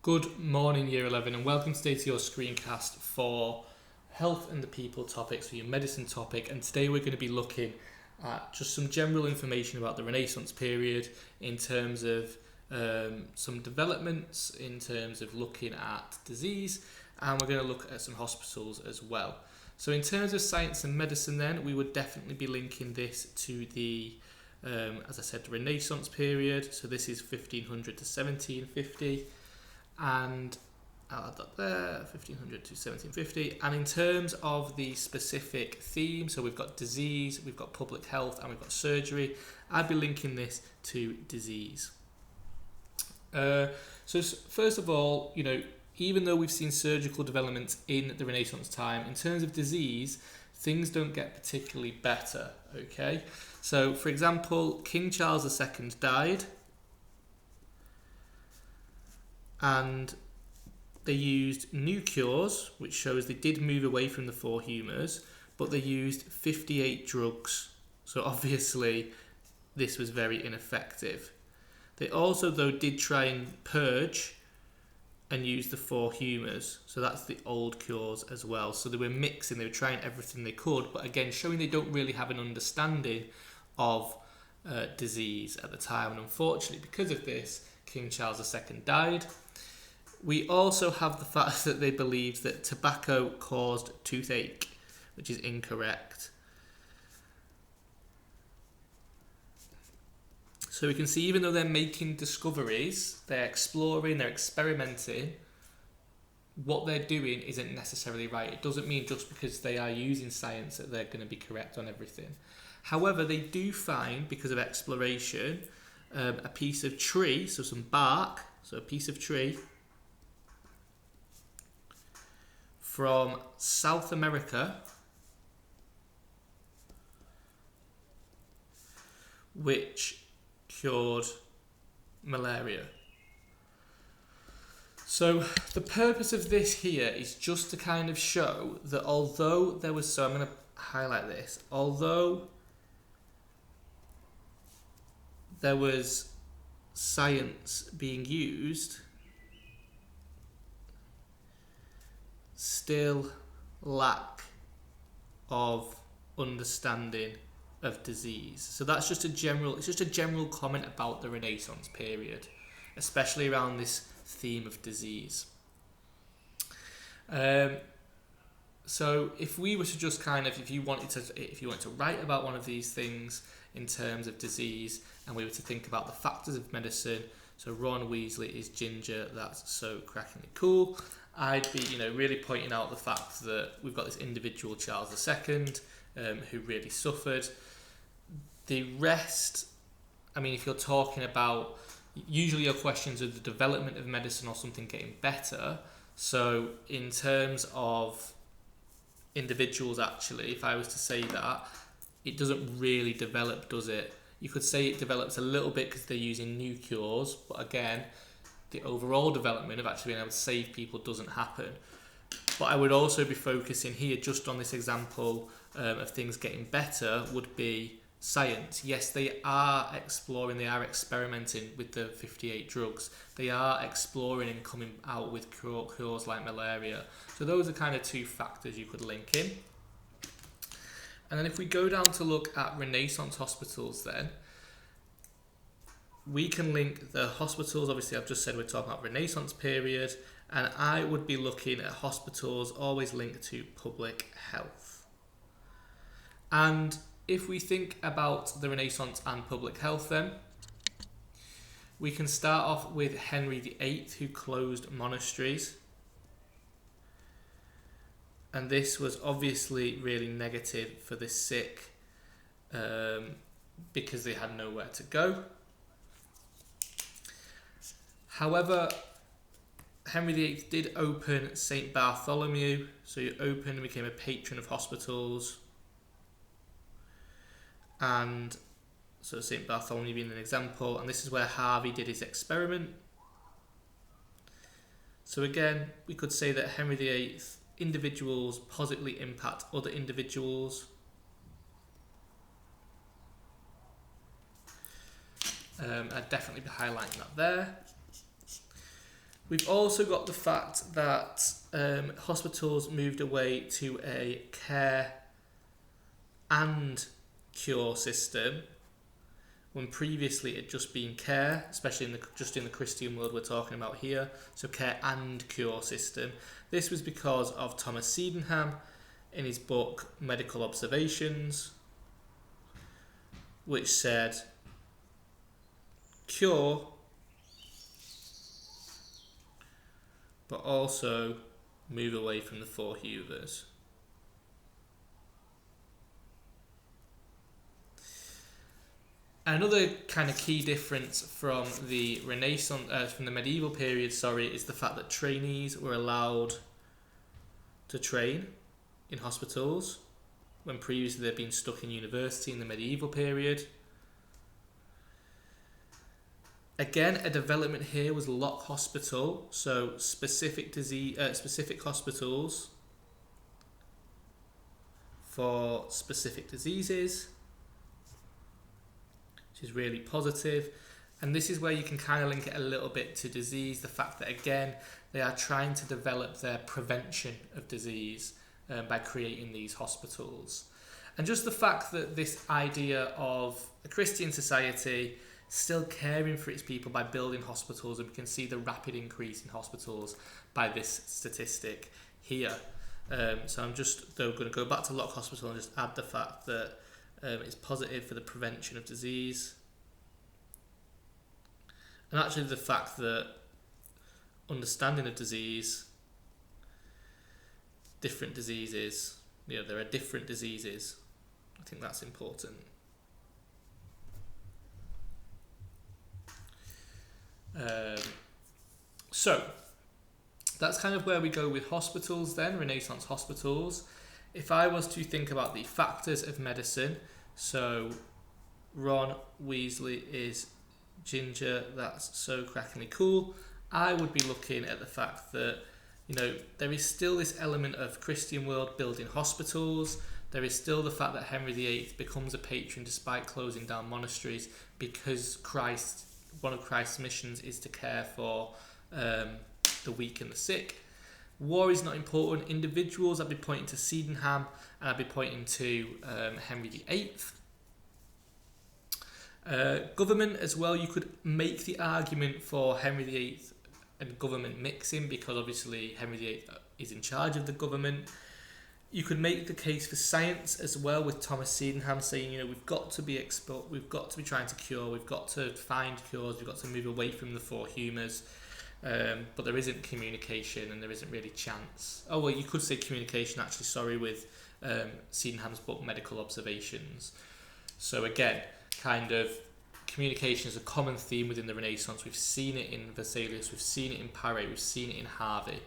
Good morning, Year 11, and welcome today to your screencast for Health and the People topics, for your medicine topic. And today we're going to be looking at just some general information about the Renaissance period in terms of some developments, in terms of looking at disease, and we're going to look at some hospitals as well. So in terms of science and medicine then, we would definitely be linking this to the, as I said, the Renaissance period. So this is 1500 to 1750. And I'll add that there, 1500 to 1750. And in terms of the specific theme, so we've got disease, we've got public health, and we've got surgery, I'd be linking this to disease. So first of all, even though we've seen surgical developments in the Renaissance time, in terms of disease, things don't get particularly better, okay? So, for example, King Charles II died, and they used new cures, which shows they did move away from the four humours, but they used 58 drugs. So obviously, this was very ineffective. They also, though, did try and purge and use the four humours. So that's the old cures as well. So they were mixing, they were trying everything they could, but again, showing they don't really have an understanding of disease at the time. And unfortunately, because of this, King Charles II died. We also have the fact that they believed that tobacco caused toothache, which is incorrect. So we can see, even though they're making discoveries, they're exploring, they're experimenting, what they're doing isn't necessarily right. It doesn't mean just because they are using science that they're going to be correct on everything. However, they do find, because of exploration, a piece of tree, so some bark, so a piece of tree, from South America, which cured malaria. So the purpose of this here is just to kind of show that although there was, so I'm going to highlight this, although there was science being used, still lack of understanding of disease. So that's just it's just a general comment about the Renaissance period, especially around this theme of disease. So if we were to just kind of, if you wanted to write about one of these things in terms of disease, and we were to think about the factors of medicine, so Ron Weasley is ginger, that's so crackingly cool. I'd be, really pointing out the fact that we've got this individual, Charles II, who really suffered. The rest, if you're talking about, usually your questions are the development of medicine or something getting better. So in terms of individuals, actually, if I was to say that, it doesn't really develop, does it? You could say it develops a little bit because they're using new cures, but again, the overall development of actually being able to save people doesn't happen. But I would also be focusing here just on this example of things getting better would be science. Yes, they are exploring, they are experimenting with the 58 drugs. They are exploring and coming out with cures like malaria. So those are kind of two factors you could link in. And then if we go down to look at Renaissance hospitals then, we can link the hospitals, obviously I've just said we're talking about Renaissance period, and I would be looking at hospitals always linked to public health. And if we think about the Renaissance and public health then, we can start off with Henry VIII, who closed monasteries. And this was obviously really negative for the sick because they had nowhere to go. However, Henry VIII did open St. Bartholomew, so he opened and became a patron of hospitals. And so St. Bartholomew being an example, and this is where Harvey did his experiment. So again, we could say that Henry VIII, individuals positively impact other individuals. I'd definitely be highlighting that there. We've also got the fact that hospitals moved away to a care and cure system, when previously it had just been care, especially in the Christian world we're talking about here. So care and cure system. This was because of Thomas Sydenham in his book Medical Observations, which said cure, but also move away from the four humors. Another kind of key difference from the Renaissance, from the medieval period, is the fact that trainees were allowed to train in hospitals, when previously they'd been stuck in university in the medieval period. Again, a development here was Lock Hospital, so specific hospitals for specific diseases, which is really positive. And this is where you can kind of link it a little bit to disease, the fact that again they are trying to develop their prevention of disease by creating these hospitals. And just the fact that this idea of a Christian society still caring for its people by building hospitals, and we can see the rapid increase in hospitals by this statistic here. So I'm just going to go back to Lock Hospital and just add the fact that it's positive for the prevention of disease. And actually the fact that understanding a disease, different diseases, there are different diseases. I think that's important. So that's kind of where we go with hospitals then, Renaissance hospitals. If I was to think about the factors of medicine, so Ron Weasley is ginger, that's so crackingly cool. I would be looking at the fact that, there is still this element of Christian world building hospitals. There is still the fact that Henry VIII becomes a patron despite closing down monasteries, because one of Christ's missions is to care for the weak and the sick. War is not important. Individuals, I'd be pointing to Sydenham, and I'd be pointing to Henry VIII. Government as well, you could make the argument for Henry VIII and government mixing, because obviously Henry VIII is in charge of the government. You could make the case for science as well, with Thomas Sydenham saying, we've got to be we've got to be trying to cure, we've got to find cures, we've got to move away from the four humours. But there isn't communication and there isn't really chance. Oh, well, you could say communication, actually, with Sydenham's book, Medical Observations. So again, kind of communication is a common theme within the Renaissance. We've seen it in Vesalius, we've seen it in Paré, we've seen it in Harvey.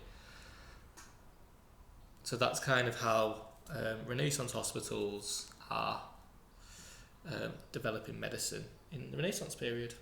So that's kind of how Renaissance hospitals are developing medicine in the Renaissance period.